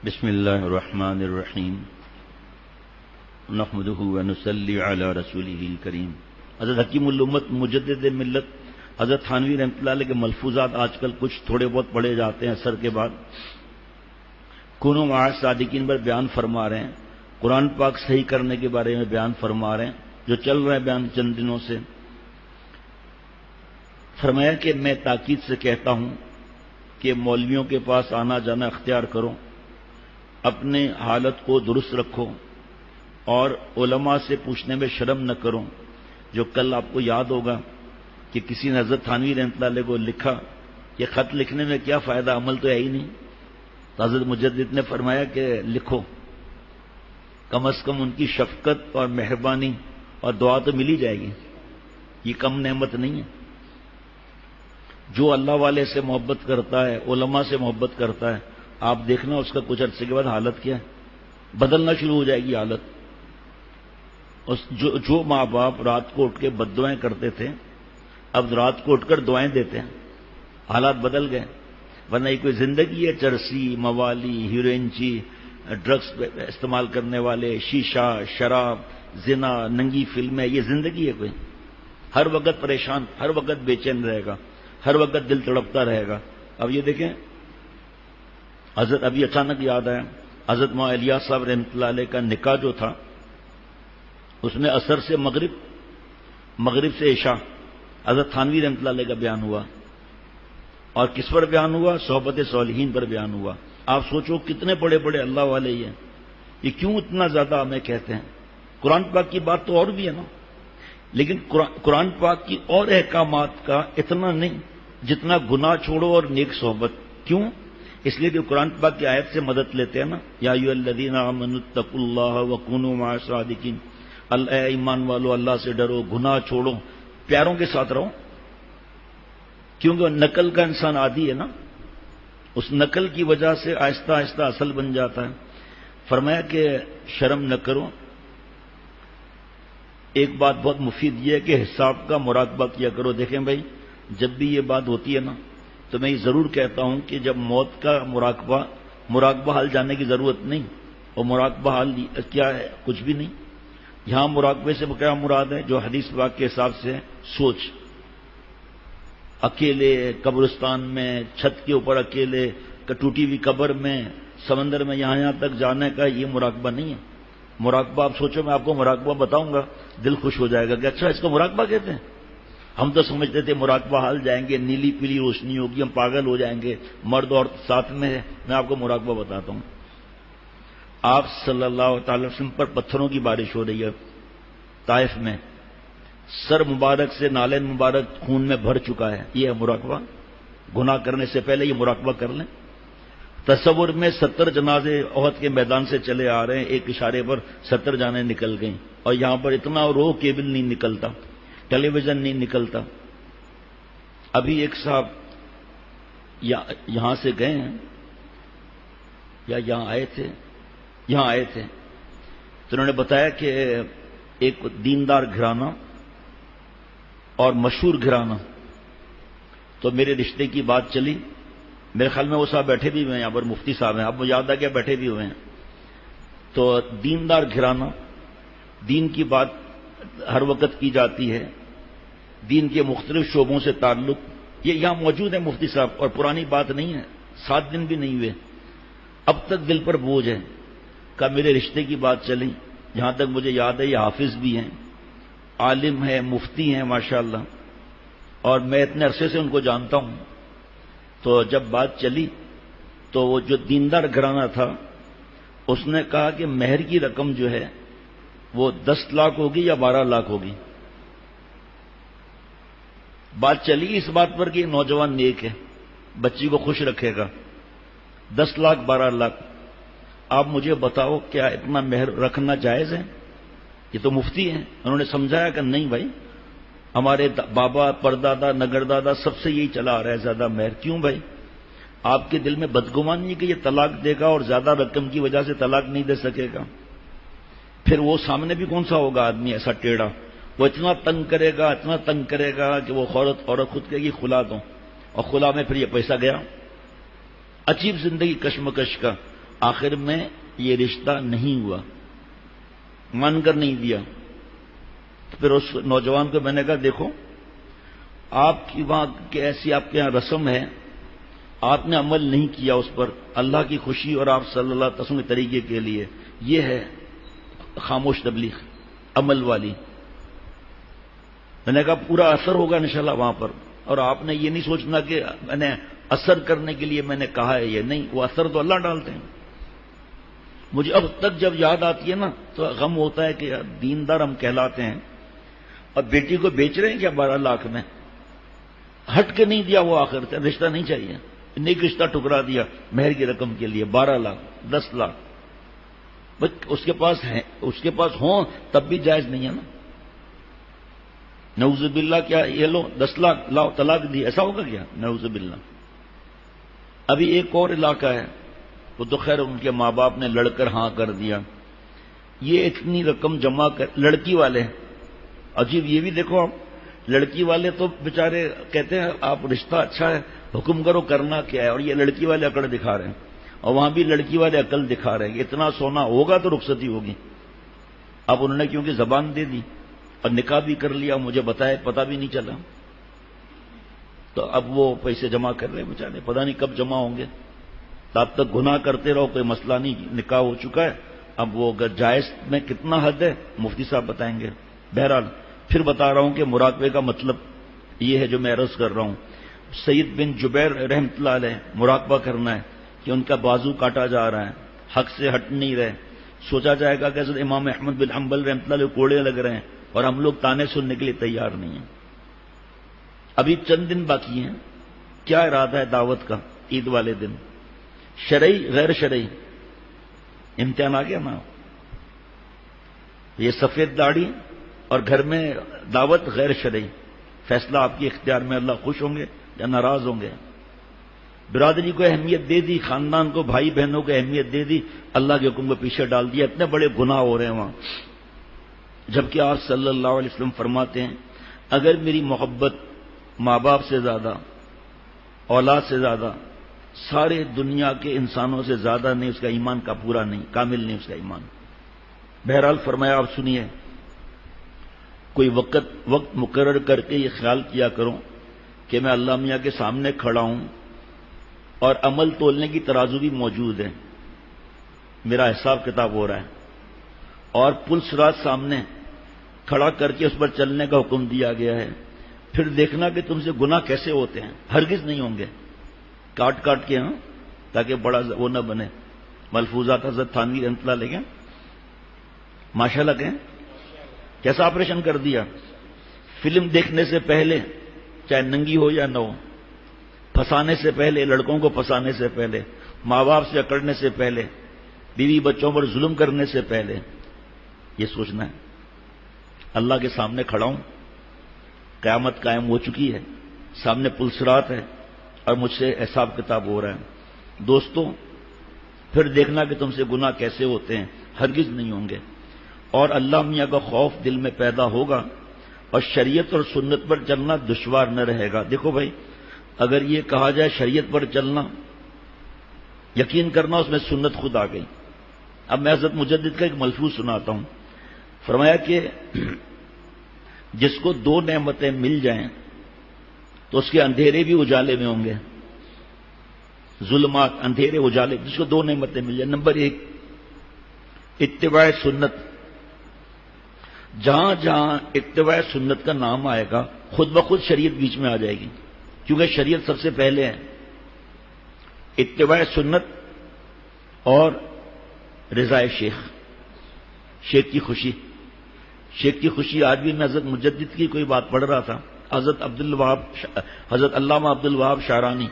بسم اللہ الرحمن الرحیم نحمدہ ونصلی علی رسولہ الکریم۔ حضرت حکیم الامت مجدد ملت حضرت تھانوی رحمۃ اللہ علیہ کے ملفوظات آج کل کچھ تھوڑے بہت پڑھے جاتے ہیں اثر کے بعد۔ کونوا مع الصادقین پر بیان فرما رہے ہیں، قرآن پاک صحیح کرنے کے بارے میں بیان فرما رہے ہیں، جو چل رہا ہے بیان چند دنوں سے۔ فرمایا کہ میں تاکید سے کہتا ہوں کہ مولویوں کے پاس آنا جانا اختیار کرو، اپنے حالت کو درست رکھو اور علماء سے پوچھنے میں شرم نہ کرو۔ جو کل آپ کو یاد ہوگا کہ کسی نے حضرت تھانوی رحمۃ اللہ علیہ کو لکھا کہ خط لکھنے میں کیا فائدہ، عمل تو ہے ہی نہیں۔ تو حضرت مجدد نے فرمایا کہ لکھو، کم از کم ان کی شفقت اور مہربانی اور دعا تو مل ہی جائے گی، یہ کم نعمت نہیں ہے۔ جو اللہ والے سے محبت کرتا ہے، علماء سے محبت کرتا ہے، آپ دیکھنا اس کا کچھ عرصے کے بعد حالت کیا ہے، بدلنا شروع ہو جائے گی حالت۔ جو ماں باپ رات کو اٹھ کے بد دعائیں کرتے تھے، اب رات کو اٹھ کر دعائیں دیتے ہیں، حالات بدل گئے۔ ورنہ یہ کوئی زندگی ہے چرسی، موالی، ہیروئنچی، ڈرگس استعمال کرنے والے، شیشہ، شراب، زنا، ننگی فلمیں، یہ زندگی ہے کوئی؟ ہر وقت پریشان، ہر وقت بے چین رہے گا، ہر وقت دل تڑپتا رہے گا۔ اب یہ دیکھیں، حضرت ابھی اچانک یاد آیا، حضرت مولانا الیاس صاحب رحمۃ اللہ علیہ کا نکاح جو تھا، اس میں عصر سے مغرب، مغرب سے عشاء حضرت تھانوی رحمۃ اللہ علیہ کا بیان ہوا، اور کس پر بیان ہوا؟ صحبت صالحین پر بیان ہوا۔ آپ سوچو کتنے بڑے بڑے اللہ والے یہ کیوں اتنا زیادہ ہمیں کہتے ہیں؟ قرآن پاک کی بات تو اور بھی ہے نا، لیکن قرآن پاک کی اور احکامات کا اتنا نہیں جتنا گناہ چھوڑو اور نیک صحبت۔ کیوں؟ اس لیے کہ قرآن پاک کی آیت سے مدد لیتے ہیں نا، یا ایھا الذین آمنوا اتقوا اللہ وکونوا مع الصادقین، اے ایمان والو اللہ سے ڈرو، گناہ چھوڑو، پیاروں کے ساتھ رہو، کیونکہ نقل کا انسان عادی ہے نا، اس نقل کی وجہ سے آہستہ آہستہ اصل بن جاتا ہے۔ فرمایا کہ شرم نہ کرو۔ ایک بات بہت مفید یہ ہے کہ حساب کا مراقبہ کیا کرو۔ دیکھیں بھائی، جب بھی یہ بات ہوتی ہے نا، تو میں یہ ضرور کہتا ہوں کہ جب موت کا مراقبہ حال جانے کی ضرورت نہیں، اور مراقبہ حال کیا ہے؟ کچھ بھی نہیں۔ یہاں مراقبے سے کیا مراد ہے؟ جو حدیث پاک کے حساب سے سوچ، اکیلے قبرستان میں، چھت کے اوپر اکیلے، ٹوٹی ہوئی قبر میں، سمندر میں، یہاں تک جانے کا یہ مراقبہ نہیں ہے۔ مراقبہ آپ سوچو، میں آپ کو مراقبہ بتاؤں گا، دل خوش ہو جائے گا کہ اچھا اس کو مراقبہ کہتے ہیں۔ ہم تو سمجھتے تھے مراقبہ حال جائیں گے، نیلی پیلی روشنی ہوگی، ہم پاگل ہو جائیں گے، مرد اور ساتھ میں ہے۔ میں آپ کو مراقبہ بتاتا ہوں۔ آپ صلی اللہ تعالی وسلم پر پتھروں کی بارش ہو رہی ہے طائف میں، سر مبارک سے نالین مبارک خون میں بھر چکا ہے، یہ ہے مراقبہ۔ گناہ کرنے سے پہلے یہ مراقبہ کر لیں۔ تصور میں 70 جنازے احد کے میدان سے چلے آ رہے ہیں، ایک اشارے پر 70 جانیں نکل گئیں، اور یہاں پر اتنا رو کیبل نہیں نکلتا، ٹیلی ویژن نہیں نکلتا۔ ابھی ایک صاحب یہاں سے گئے ہیں یا یہاں آئے تھے تو انہوں نے بتایا کہ ایک دیندار گھرانہ اور مشہور گھرانہ، تو میرے رشتے کی بات چلی، میرے خیال میں وہ صاحب بیٹھے بھی ہوئے ہیں یہاں پر، مفتی صاحب ہیں، اب مجھے یاد آ گیا بیٹھے بھی ہوئے ہیں۔ تو دیندار گھرانہ، دین کی بات ہر وقت کی جاتی ہے، دین کے مختلف شعبوں سے تعلق، یہ یہاں موجود ہے مفتی صاحب، اور پرانی بات نہیں ہے، 7 دن بھی نہیں ہوئے، اب تک دل پر بوجھ ہے۔ کہ میرے رشتے کی بات چلی، جہاں تک مجھے یاد ہے یہ حافظ بھی ہیں، عالم ہیں، مفتی ہیں ماشاءاللہ، اور میں اتنے عرصے سے ان کو جانتا ہوں۔ تو جب بات چلی تو وہ جو دیندار گھرانہ تھا، اس نے کہا کہ مہر کی رقم جو ہے وہ 10 لاکھ ہوگی یا 12 لاکھ ہوگی۔ بات چلی اس بات پر کہ نوجوان نیک ہے، بچی کو خوش رکھے گا، 10 لاکھ 12 لاکھ۔ آپ مجھے بتاؤ کیا اتنا مہر رکھنا جائز ہے؟ یہ تو مفتی ہیں، انہوں نے سمجھایا کہ نہیں بھائی، ہمارے بابا، پردادا، نگردادا سب سے یہی چلا آ رہا ہے زیادہ مہر۔ کیوں بھائی؟ آپ کے دل میں بدگمانی ہے کہ یہ طلاق دے گا اور زیادہ رقم کی وجہ سے طلاق نہیں دے سکے گا؟ پھر وہ سامنے بھی کون سا ہوگا آدمی ایسا ٹیڑھا، وہ اتنا تنگ کرے گا کہ وہ عورت خود کہے گی خلا دو، اور خلا میں پھر یہ پیسہ گیا۔ عجیب زندگی کشمکش کا۔ آخر میں یہ رشتہ نہیں ہوا، مان کر نہیں دیا. پھر اس نوجوان کو میں نے کہا دیکھو آپ کی وہاں کہ ایسی آپ کے یہاں رسم ہے، آپ نے عمل نہیں کیا اس پر اللہ کی خوشی اور آپ صلی اللہ علیہ وسلم کے طریقے کے لیے، یہ ہے خاموش تبلیغ عمل والی. میں نے کہا پورا اثر ہوگا انشاءاللہ وہاں پر، اور آپ نے یہ نہیں سوچنا کہ میں نے اثر کرنے کے لیے میں نے کہا ہے، یہ نہیں، وہ اثر تو اللہ ڈالتے ہیں. مجھے اب تک جب یاد آتی ہے نا تو غم ہوتا ہے کہ دیندار ہم کہلاتے ہیں اور بیٹی کو بیچ رہے ہیں کیا 12 لاکھ میں. ہٹ کے نہیں دیا وہ، آخر رشتہ نہیں چاہیے، نیک رشتہ ٹکرا دیا مہر کی رقم کے لیے 12 لاکھ 10 لاکھ. بس اس کے پاس ہوں تب بھی جائز نہیں ہے نا. نعوذ باللہ کیا یہ لو 10 لاکھ لاؤ طلاق دی، ایسا ہوگا کیا؟ نعوذ باللہ. ابھی ایک اور علاقہ ہے، وہ تو خیر ان کے ماں باپ نے لڑ کر ہاں کر دیا. یہ اتنی رقم جمع کر لڑکی والے، عجیب یہ بھی دیکھو آپ، لڑکی والے تو بیچارے کہتے ہیں آپ رشتہ اچھا ہے حکم کرو کرنا کیا ہے، اور یہ لڑکی والے عقل دکھا رہے ہیں، اور وہاں بھی لڑکی والے عقل دکھا رہے ہیں. اتنا سونا ہوگا تو رخصتی ہوگی. اب انہوں نے کیونکہ زبان دے دی اور نکاح بھی کر لیا، مجھے بتائے پتہ بھی نہیں چلا، تو اب وہ پیسے جمع کر رہے ہیں بیچارے، پتہ نہیں کب جمع ہوں گے. تب تک گناہ کرتے رہو، کوئی مسئلہ نہیں، نکاح ہو چکا ہے. اب وہ جائز میں کتنا حد ہے مفتی صاحب بتائیں گے. بہرحال پھر بتا رہا ہوں کہ مراقبے کا مطلب یہ ہے جو میں عرض کر رہا ہوں. سید بن جبیر رحمۃ اللہ علیہ مراقبہ کرنا ہے کہ ان کا بازو کاٹا جا رہا ہے، حق سے ہٹ نہیں رہے. سوچا جائے گا کہ حضرت امام احمد بن حنبل رحمۃ اللہ علیہ کوڑے لگ رہے ہیں اور ہم لوگ تانے سننے کے لیے تیار نہیں ہیں. ابھی چند دن باقی ہیں. کیا ارادہ ہے دعوت کا عید والے دن؟ شرعی غیر شرعی امتحان آ گیا نا. یہ سفید داڑھی اور گھر میں دعوت غیر شرعی، فیصلہ آپ کے اختیار میں. اللہ خوش ہوں گے یا ناراض ہوں گے. برادری کو اہمیت دے دی، خاندان کو بھائی بہنوں کو اہمیت دے دی، اللہ کے حکم کو پیچھے ڈال دیا. اتنے بڑے گناہ ہو رہے ہیں وہاں، جبکہ آپ صلی اللہ علیہ وسلم فرماتے ہیں اگر میری محبت ماں باپ سے زیادہ، اولاد سے زیادہ، سارے دنیا کے انسانوں سے زیادہ نہیں، اس کا ایمان کا پورا نہیں، کامل نہیں اس کا ایمان. بہرحال فرمایا آپ سنیے، کوئی وقت مقرر کر کے یہ خیال کیا کرو کہ میں اللہ میاں کے سامنے کھڑا ہوں اور عمل تولنے کی ترازو بھی موجود ہے، میرا حساب کتاب ہو رہا ہے، اور پل صراط سامنے کھڑا کر کے اس پر چلنے کا حکم دیا گیا ہے. پھر دیکھنا کہ تم سے گناہ کیسے ہوتے ہیں. ہرگز نہیں ہوں گے، کاٹ کاٹ کے، ہاں، تاکہ بڑا وہ نہ بنے. ملفوظات حضرت تھانوی رحمۃ اللہ علیہ ماشاء اللہ کہیں کیسا آپریشن کر دیا. فلم دیکھنے سے پہلے، چاہے ننگی ہو یا نہ ہو، پھنسانے سے پہلے، لڑکوں کو پھنسانے سے پہلے، ماں باپ سے اکڑنے سے پہلے، بیوی بچوں پر ظلم کرنے سے پہلے یہ سوچنا ہے اللہ کے سامنے کھڑا ہوں، قیامت قائم ہو چکی ہے، سامنے پل صراط ہے اور مجھ سے حساب کتاب ہو رہا ہے. دوستو پھر دیکھنا کہ تم سے گناہ کیسے ہوتے ہیں. ہرگز نہیں ہوں گے، اور اللہ میاں کا خوف دل میں پیدا ہوگا اور شریعت اور سنت پر چلنا دشوار نہ رہے گا. دیکھو بھائی، اگر یہ کہا جائے شریعت پر چلنا، یقین کرنا اس میں سنت خود آ گئی. اب میں حضرت مجدد کا ایک ملفوظ سناتا ہوں. فرمایا کہ جس کو 2 نعمتیں مل جائیں تو اس کے اندھیرے بھی اجالے میں ہوں گے. ظلمات، اندھیرے، اجالے، جس کو 2 نعمتیں مل جائیں. نمبر 1 اتباع سنت. جہاں جہاں اتباع سنت کا نام آئے گا خود بخود شریعت بیچ میں آ جائے گی، کیونکہ شریعت سب سے پہلے ہے. اتباع سنت اور رضا شیخ، شیخ کی خوشی. شیخ کی خوشی. آج بھی میں حضرت مجدد کی کوئی بات پڑھ رہا تھا. حضرت علامہ عبد الوہاب شعرانی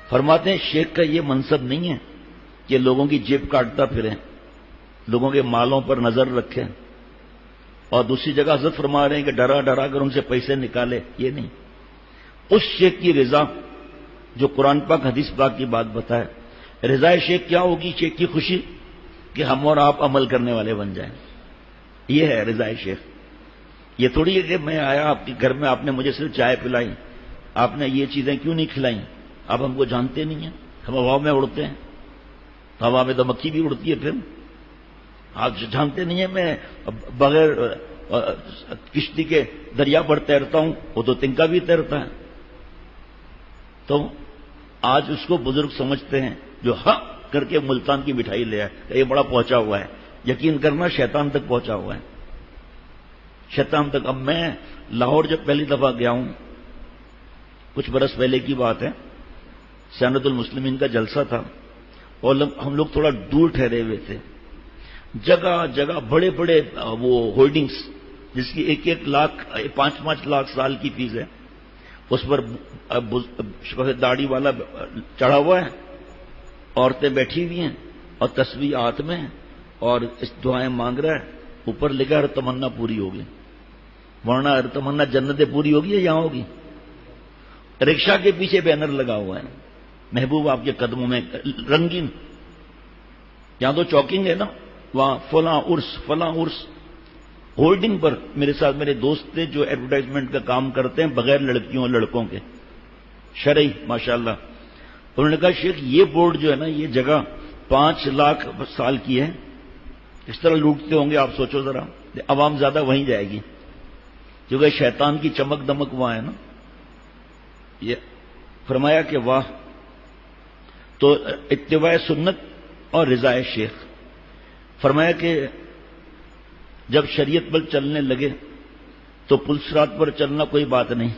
فرماتے ہیں شیخ کا یہ منصب نہیں ہے کہ لوگوں کی جیب کاٹتا پھرے، لوگوں کے مالوں پر نظر رکھے، اور دوسری جگہ حضرت فرما رہے ہیں کہ ڈرا ڈرا کر ان سے پیسے نکالے. یہ نہیں. اس شیخ کی رضا جو قرآن پاک حدیث پاک کی بات بتائے. رضا شیخ کیا ہوگی؟ شیخ کی خوشی کہ ہم اور آپ عمل کرنے والے بن جائیں. یہ ہے رضا شیخ. یہ تھوڑی ہے کہ میں آیا آپ کے گھر میں، آپ نے مجھے صرف چائے پلائی، آپ نے یہ چیزیں کیوں نہیں کھلائیں، آپ ہم کو جانتے نہیں ہیں، ہم ہوا میں اڑتے ہیں. ہوا میں تو مکھی بھی اڑتی ہے. پھر آپ جانتے نہیں ہیں میں بغیر کشتی کے دریا پر تیرتا ہوں, وہ تو تنکا بھی تیرتا ہے. تو آج اس کو بزرگ سمجھتے ہیں جو ہاں کر کے ملتان کی مٹھائی لے آئے, یہ بڑا پہنچا ہوا ہے. یقین کرنا شیطان تک پہنچا ہوا ہے, شیطان تک. اب میں لاہور جب پہلی دفعہ گیا ہوں, کچھ برس پہلے کی بات ہے, سیانت المسلمین کا جلسہ تھا اور ہم لوگ تھوڑا دور ٹھہرے ہوئے تھے. جگہ جگہ بڑے بڑے وہ ہولڈنگس جس کی 1-1 لاکھ 5-5 لاکھ سال کی فیس ہے, اس پر داڑھی والا چڑھا ہوا ہے, عورتیں بیٹھی ہوئی ہیں اور تسبیح ہاتھ میں اور اس دعائیں مانگ رہا ہے. اوپر لکھا ہر تمنا پوری ہوگی, ورنہ ہر تمنا جنتیں پوری ہوگی یا یہاں ہوگی. رکشا کے پیچھے بینر لگا ہوا ہے, محبوب آپ کے قدموں میں, رنگین. یہاں تو چوکنگ ہے نا, وہاں فلاں عرس. ہولڈنگ پر میرے ساتھ میرے دوست تھے جو ایڈورٹائزمنٹ کا کام کرتے ہیں بغیر لڑکیوں اور لڑکوں کے, شرعی ماشاءاللہ. انہوں نے کہا شیخ یہ بورڈ جو ہے نا, یہ جگہ 5 لاکھ سال کی ہے. اس طرح لوٹتے ہوں گے آپ سوچو ذرا, عوام زیادہ وہیں جائے گی کیونکہ شیطان کی چمک دمک وہاں ہے نا. یہ فرمایا کہ واہ. تو اتباع سنت اور رضائے شیخ. فرمایا کہ جب شریعت پر چلنے لگے تو پلسرات پر چلنا کوئی بات نہیں.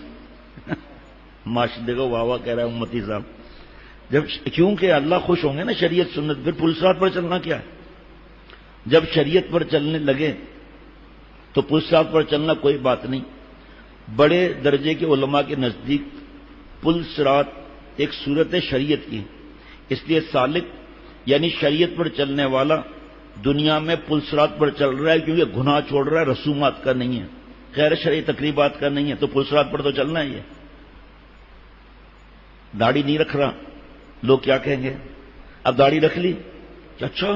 ماشاء دیکھو واہ واہ کہہ رہا ہے امتی صاحب. جب کیونکہ اللہ خوش ہوں گے نا شریعت سنت, پھر پلسرات پر چلنا کیا ہے. جب شریعت پر چلنے لگے تو پلسرات پر چلنا کوئی بات نہیں. بڑے درجے کے علماء کے نزدیک پلسرات ایک صورت شریعت کی, اس لیے سالک یعنی شریعت پر چلنے والا دنیا میں پلسرات پر چل رہا ہے کیونکہ گناہ چھوڑ رہا ہے, رسومات کا نہیں ہے, غیر شرعی تقریبات کا نہیں ہے, تو پلسرات پر تو چلنا ہی ہے. داڑھی نہیں رکھ رہا, لوگ کیا کہیں گے. اب داڑھی رکھ لی, اچھا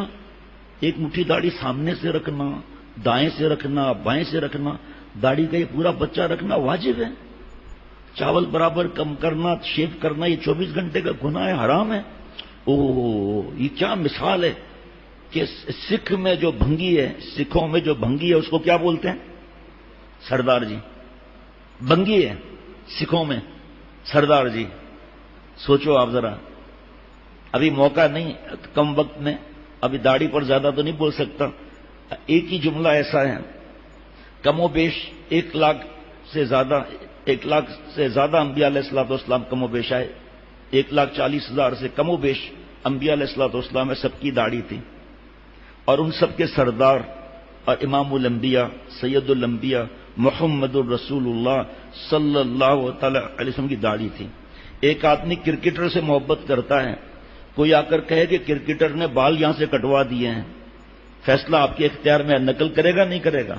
ایک مٹھی داڑھی سامنے سے رکھنا, دائیں سے رکھنا, بائیں سے رکھنا, داڑھی کا یہ پورا بچہ رکھنا واجب ہے. چاول برابر کم کرنا, شیو کرنا, یہ 24 گھنٹے کا گناہ ہے, حرام ہے. یہ کیا مثال ہے کہ سکھ میں جو بھنگی ہے, سکھوں میں جو بھنگی ہے اس کو کیا بولتے ہیں سردار جی. بھنگی ہے سکھوں میں سردار جی. سوچو آپ ذرا, ابھی موقع نہیں, کم وقت میں, ابھی داڑھی پر زیادہ تو نہیں بول سکتا. ایک ہی جملہ ایسا ہے, کم و بیش 1 لاکھ سے زیادہ انبیاء علیہ الصلوۃ والسلام کم و بیش آئے. 1,40,000 سے کم و بیش انبیاء علیہ الصلوۃ والسلام میں سب کی داڑھی تھی, اور ان سب کے سردار اور امام الانبیاء سید الانبیاء محمد الرسول اللہ صلی اللہ تعالی علیہ وسلم کی داڑھی تھی. ایک آدمی کرکٹر سے محبت کرتا ہے, کوئی آ کر کہے کہ کرکٹر نے بال یہاں سے کٹوا دیے ہیں, فیصلہ آپ کے اختیار میں, نقل کرے گا نہیں کرے گا.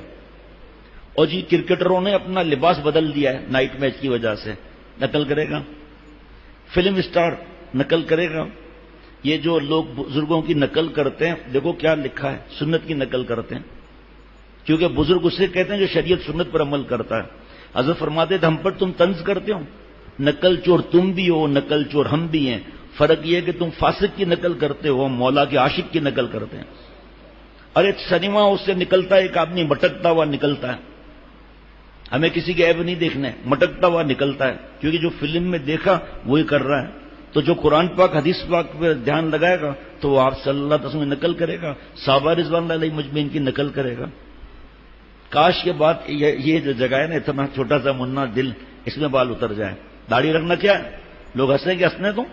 اور جی کرکٹروں نے اپنا لباس بدل دیا ہے نائٹ میچ کی وجہ سے, نقل کرے گا. فلم اسٹار نقل کرے گا. یہ جو لوگ بزرگوں کی نقل کرتے ہیں, دیکھو کیا لکھا ہے, سنت کی نقل کرتے ہیں, کیونکہ بزرگ اسے کہتے ہیں جو شریعت سنت پر عمل کرتا ہے. حضرت فرماتے تھے ہم پر تم طنز کرتے ہو, نقل چور تم بھی ہو, نقل چور ہم بھی ہیں. فرق یہ ہے کہ تم فاسق کی نقل کرتے ہو, مولا کے عاشق کی نقل کرتے ہیں. ارے سنیما اس سے نکلتا ہے, ایک آدمی مٹکتا ہوا نکلتا ہے, ہمیں کسی کے عیب نہیں دیکھنا ہے, مٹکتا ہوا نکلتا ہے, کیونکہ جو فلم میں دیکھا وہی کر رہا ہے. تو جو قرآن پاک حدیث پاک پہ دھیان لگائے گا تو وہ آپ صلی اللہ علیہ وسلم نقل کرے گا, صحابہ رضوان اللہ علیہ مجمعین کی نقل کرے گا. کاش کے بعد یہ جو جگہ ہے نا, اتنا چھوٹا سا منا دل, اس میں بال اتر جائے. داڑھی رکھنا کیا ہے, لوگ ہنسیں گے, ہنسنے دو.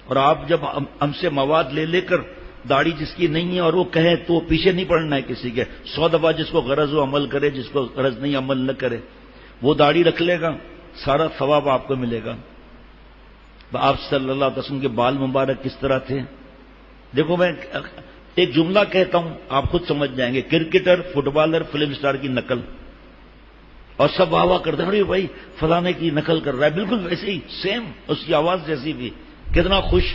اور آپ جب ہم سے مواد لے کر داڑھی جس کی نہیں ہے اور وہ کہے تو پیچھے نہیں پڑنا ہے کسی کے. 100 دفعہ جس کو غرض ہو عمل کرے, جس کو غرض نہیں عمل نہ کرے. وہ داڑھی رکھ لے گا, سارا ثواب آپ کو ملے گا. آپ صلی اللہ علیہ وسلم کے بال مبارک کس طرح تھے. دیکھو میں ایک جملہ کہتا ہوں, آپ خود سمجھ جائیں گے. Cricketer, footballer, film star کی نقل, اور سب واہ واہ کرتے ہیں, ارے بھائی فلانے کی نقل کر رہا ہے, بالکل ویسے ہی سیم, اس کی آواز جیسی بھی, کتنا خوش.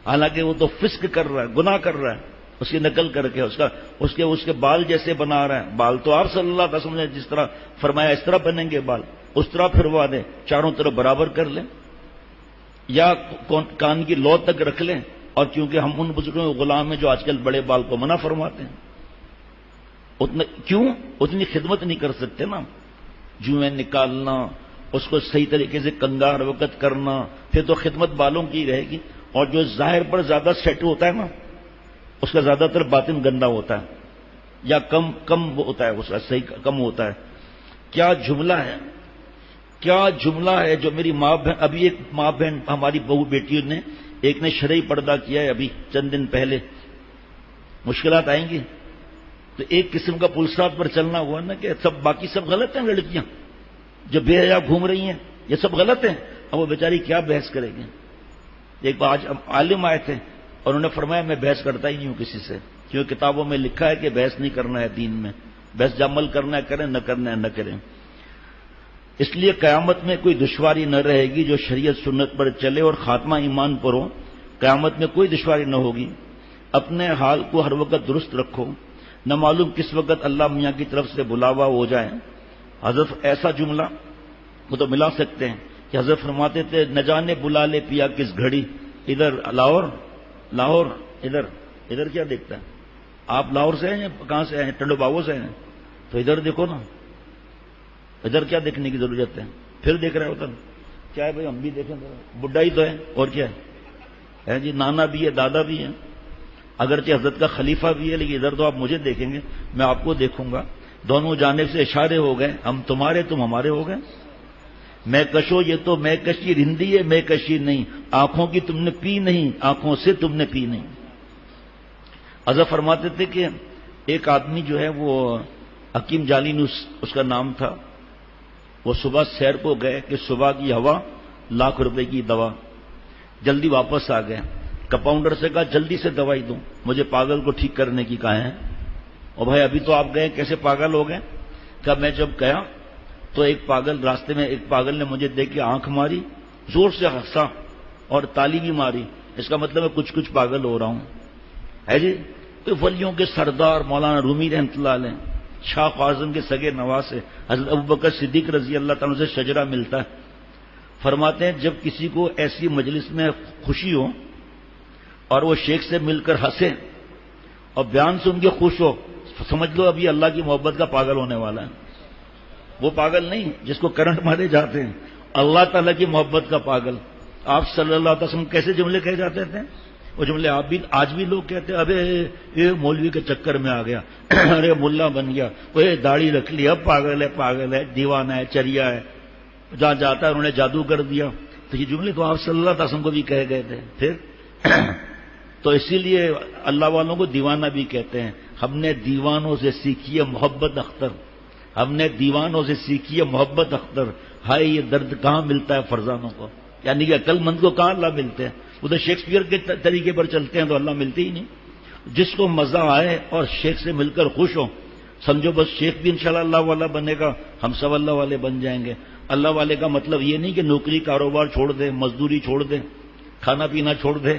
حالانکہ وہ تو فسق کر رہا ہے, گناہ کر رہا ہے, اس کی نقل کر کے اس کے بال جیسے بنا رہا ہے. بال تو آپ صلی اللہ علیہ وسلم نے جس طرح فرمایا اس طرح بنیں گے بال, اس طرح پھروا دیں, چاروں طرف برابر کر لیں, یا کان کی لو تک رکھ لیں, اور کیونکہ ہم ان بزرگوں کے غلام ہیں جو آج کل بڑے بال کو منع فرماتے ہیں. کیوں اتنی خدمت نہیں کر سکتے نا؟ جوئیں نکالنا، اس کو صحیح طریقے سے کنگار وقت کرنا، پھر تو خدمت بالوں کی رہے گی. اور جو ظاہر پر زیادہ سیٹ ہوتا ہے نا، اس کا زیادہ تر باطن گندا ہوتا ہے، یا کم ہوتا ہے، اس کا صحیح کم ہوتا ہے. کیا جملہ ہے، کیا جملہ ہے جو میری ماں بہن، ابھی ایک ماں بہن ہماری بہو بیٹیوں نے، ایک نے شرعی پردہ کیا ہے ابھی چند دن پہلے. مشکلات آئیں گی تو ایک قسم کا پلسرات پر چلنا ہوا نا کہ سب باقی سب غلط ہیں، لڑکیاں جو بے حیا گھوم رہی ہیں یہ سب غلط ہیں. اب وہ بیچاری کیا بحث کریں گے؟ ایک بار آج عالم آئے تھے اور انہوں نے فرمایا میں بحث کرتا ہی نہیں ہوں کسی سے، کیونکہ کتابوں میں لکھا ہے کہ بحث نہیں کرنا ہے دین میں، بحث جب عمل کرنا ہے کریں، نہ کرنا ہے نہ کریں. اس لیے قیامت میں کوئی دشواری نہ رہے گی جو شریعت سنت پر چلے اور خاتمہ ایمان پر ہو. قیامت میں کوئی دشواری نہ ہوگی. اپنے حال کو ہر وقت درست رکھو، نہ معلوم کس وقت اللہ میاں کی طرف سے بلاوا ہو جائے. حضرت ایسا جملہ وہ تو ملا سکتے ہیں کہ حضرت فرماتے تھے نہ جانے بلا لے پیا کس گھڑی، ادھر لاہور ادھر کیا دیکھتا ہے؟ آپ لاہور سے ہیں یا کہاں سے ہیں؟ ٹنڈو بابو سے ہیں تو ادھر دیکھو نا، ادھر کیا دیکھنے کی ضرورت ہے؟ پھر دیکھ رہے ہوتا کیا ہے بھائی، ہم بھی دیکھیں، بڈھا ہی تو ہے اور کیا ہے جی، نانا بھی ہے دادا بھی ہے، اگرچہ حضرت کا خلیفہ بھی ہے، لیکن ادھر تو آپ مجھے دیکھیں گے، میں آپ کو دیکھوں گا. دونوں جانب سے اشارے ہو گئے، ہم تمہارے تم ہمارے ہو گئے. میں کشو یہ تو میں کشی رندی ہے، میں کشی نہیں، آنکھوں کی تم نے پی نہیں، آنکھوں سے تم نے پی نہیں. حضرت فرماتے تھے کہ ایک آدمی جو ہے وہ حکیم جالین اس کا نام تھا، وہ صبح سیر کو گئے کہ صبح کی ہوا ₹1,00,000 کی دوا، جلدی واپس آ گئے. کمپاؤنڈر سے کہا جلدی سے دوائی دوں، مجھے پاگل کو ٹھیک کرنے کی کہا ہے. اور بھائی ابھی تو آپ گئے، کیسے پاگل ہو گئے؟ کہا میں جب گیا تو ایک پاگل راستے میں، ایک پاگل نے مجھے دیکھ کے آنکھ ماری، زور سے ہنسا اور تالی بھی ماری. اس کا مطلب میں کچھ پاگل ہو رہا ہوں ہے جی. تو ولیوں کے سردار مولانا رومی رحمۃ اللہ علیہ، شاہ خازن کے سگے نواسے حضرت ابوبکر صدیق رضی اللہ تعالیٰ سے شجرہ ملتا ہے. فرماتے ہیں جب کسی کو ایسی مجلس میں خوشی ہو اور وہ شیخ سے مل کر ہنسے اور بیان سن کے خوش ہو، سمجھ لو ابھی اللہ کی محبت کا پاگل ہونے والا ہے. وہ پاگل نہیں جس کو کرنٹ مارے جاتے ہیں، اللہ تعالیٰ کی محبت کا پاگل. آپ صلی اللہ علیہ وسلم کیسے جملے کہے جاتے تھے؟ وہ جملے آپ بھی آج بھی لوگ کہتے ہیں، ابے یہ مولوی کے چکر میں آ گیا، ارے ملا بن گیا، وہ داڑھی رکھ لی، اب پاگل ہے دیوانہ ہے چریا ہے، جہاں جاتا ہے انہوں نے جادو کر دیا. تو یہ جملے تو آپ صلی اللہ علیہ وسلم کو بھی کہے گئے تھے. پھر تو اسی لیے اللہ والوں کو دیوانہ بھی کہتے ہیں. ہم نے دیوانوں سے سیکھی ہے محبت اختر، ہم نے دیوانوں سے سیکھی ہے محبت اختر. ہائے یہ درد کہاں ملتا ہے فرزانوں کو، یعنی کہ عقل مند کو کہاں اللہ ملتے ہیں؟ وہ تو شیکسپیئر کے طریقے پر چلتے ہیں تو اللہ ملتے ہی نہیں. جس کو مزہ آئے اور شیخ سے مل کر خوش ہو، سمجھو بس شیخ بھی انشاءاللہ اللہ والا بنے گا، ہم سب اللہ والے بن جائیں گے. اللہ والے کا مطلب یہ نہیں کہ نوکری کاروبار چھوڑ دے، مزدوری چھوڑ دے، کھانا پینا چھوڑ دے.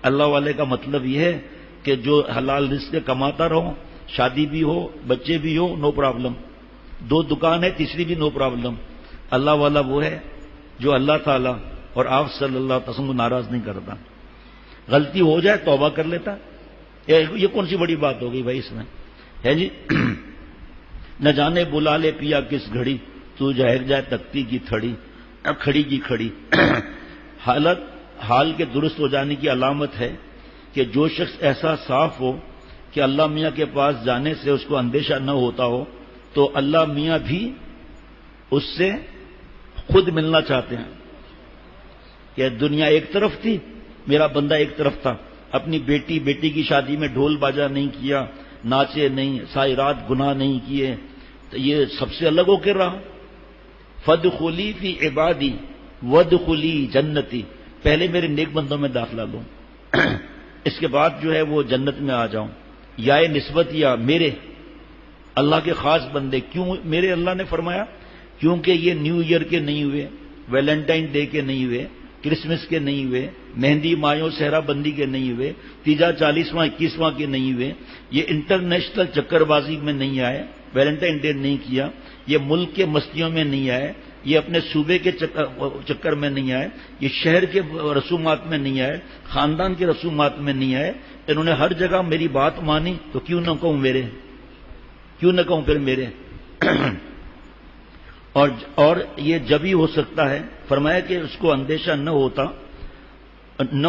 اللہ والے کا مطلب یہ ہے کہ جو حلال رزق کماتا رہو، شادی بھی ہو، بچے بھی ہو، نو پرابلم، 2 دکان ہے تیسری بھی نو پرابلم. اللہ والا وہ ہے جو اللہ تعالیٰ اور آپ صلی اللہ علیہ وسلم کو ناراض نہیں کرتا. غلطی ہو جائے توبہ کر لیتا. یہ کون سی بڑی بات ہو گئی بھائی اس میں ہے جی. نہ جانے بلا لے پیا کس گھڑی، تو جہر جائے تختی کی تھڑی، کھڑی کی کھڑی. حال کے درست ہو جانے کی علامت ہے کہ جو شخص ایسا صاف ہو کہ اللہ میاں کے پاس جانے سے اس کو اندیشہ نہ ہوتا ہو، تو اللہ میاں بھی اس سے خود ملنا چاہتے ہیں. کہ دنیا ایک طرف تھی، میرا بندہ ایک طرف تھا. اپنی بیٹی کی شادی میں ڈھول باجا نہیں کیا، ناچے نہیں، ساری رات گناہ نہیں کیے، تو یہ سب سے الگ ہو کے رہا. فادخلی فی عبادی وادخلی جنتی، پہلے میرے نیک بندوں میں داخلہ لوں، اس کے بعد جو ہے وہ جنت میں آ جاؤں. یا نسبت یا میرے اللہ کے خاص بندے. کیوں میرے اللہ نے فرمایا؟ کیونکہ یہ نیو ایئر کے نہیں ہوئے، ویلنٹائن ڈے کے نہیں ہوئے، کرسمس کے نہیں ہوئے، مہندی مایوں صحرا بندی کے نہیں ہوئے، تیجا 40واں 21واں کے نہیں ہوئے، یہ انٹرنیشنل چکر بازی میں نہیں آئے، ویلنٹائن ڈے نہیں کیا، یہ ملک کے مستیوں میں نہیں آئے، یہ اپنے صوبے کے چکر میں نہیں آئے، یہ شہر کے رسومات میں نہیں آئے، خاندان کے رسومات میں نہیں آئے، انہوں نے ہر جگہ میری بات مانی، تو کیوں نہ کہوں میرے، کیوں نہ کہوں پھر میرے اور یہ جب ہی ہو سکتا ہے، فرمایا کہ اس کو اندیشہ نہ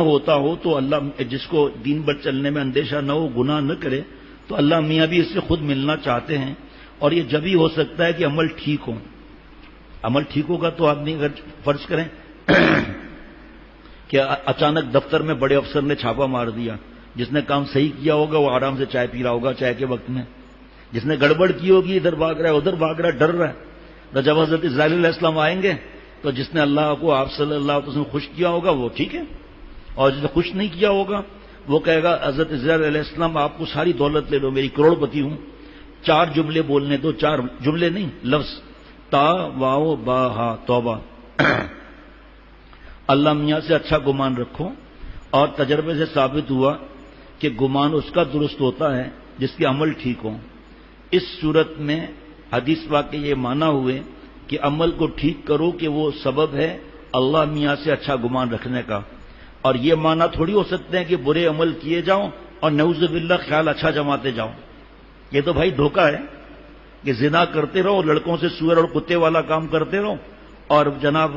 ہوتا ہو تو اللہ، جس کو دین پر چلنے میں اندیشہ نہ ہو، گناہ نہ کرے، تو اللہ میاں بھی اس سے خود ملنا چاہتے ہیں، اور یہ جب ہی ہو سکتا ہے کہ عمل ٹھیک ہو۔ عمل ٹھیک ہوگا تو آدمی اگر فرض کریں کہ اچانک دفتر میں بڑے افسر نے چھاپا مار دیا، جس نے کام صحیح کیا ہوگا وہ آرام سے چائے پی رہا ہوگا چائے کے وقت میں، جس نے گڑبڑ کی ہوگی ادھر بھاگ رہا ہے ادھر بھاگ رہا ہے، ڈر رہا ہے۔ تو جب حضرت اسرائیل علیہ السلام آئیں گے تو جس نے اللہ کو آپ صلی اللہ علیہ وسلم خوش کیا ہوگا وہ ٹھیک ہے، اور جس نے خوش نہیں کیا ہوگا وہ کہے گا حضرت اسرائیل علیہ السلام آپ کو ساری دولت لے لو، میری کروڑ پتی ہوں، 4 جملے بولنے دو، 4 جملے نہیں، لفظ، تا واو با ہا، توبہ۔ اللہ میاں سے اچھا گمان رکھو، اور تجربے سے ثابت ہوا کہ گمان اس کا درست ہوتا ہے جس کے عمل ٹھیک ہوں۔ اس صورت میں حدیث پاک کے یہ معنی ہوئے کہ عمل کو ٹھیک کرو کہ وہ سبب ہے اللہ میاں سے اچھا گمان رکھنے کا، اور یہ معنی تھوڑی ہو سکتے ہیں کہ برے عمل کیے جاؤ اور نعوذ باللہ خیال اچھا جماتے جاؤ۔ یہ تو بھائی دھوکہ ہے کہ زنا کرتے رہو، لڑکوں سے سور اور کتے والا کام کرتے رہو، اور جناب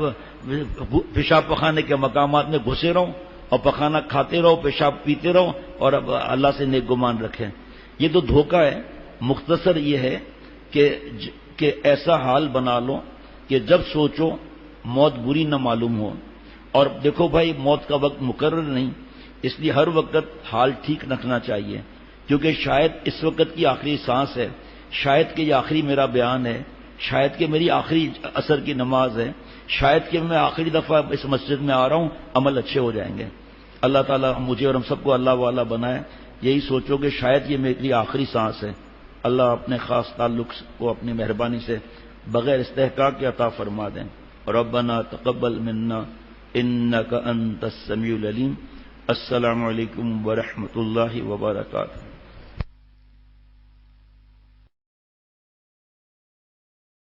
پیشاب پخانے کے مقامات میں گھسے رہو، اور پخانہ کھاتے رہو، پیشاب پیتے رہو، اور اب اللہ سے نیک گمان رکھیں۔ یہ تو دھوکہ ہے۔ مختصر یہ ہے کہ ایسا حال بنا لو کہ جب سوچو موت بری نہ معلوم ہو۔ اور دیکھو بھائی، موت کا وقت مقرر نہیں، اس لیے ہر وقت حال ٹھیک رکھنا چاہیے، کیونکہ شاید اس وقت کی آخری سانس ہے، شاید کہ یہ آخری میرا بیان ہے، شاید کہ میری آخری عصر کی نماز ہے، شاید کہ میں آخری دفعہ اس مسجد میں آ رہا ہوں، عمل اچھے ہو جائیں گے۔ اللہ تعالیٰ مجھے اور ہم سب کو اللہ والا بنائے۔ یہی سوچو کہ شاید یہ میری آخری سانس ہے۔ اللہ اپنے خاص تعلق کو اپنی مہربانی سے بغیر استحقاق کے عطا فرما دیں۔ ربنا تقبل منا انک انت السمیع العلیم۔ السلام علیکم ورحمۃ اللہ وبرکاتہ۔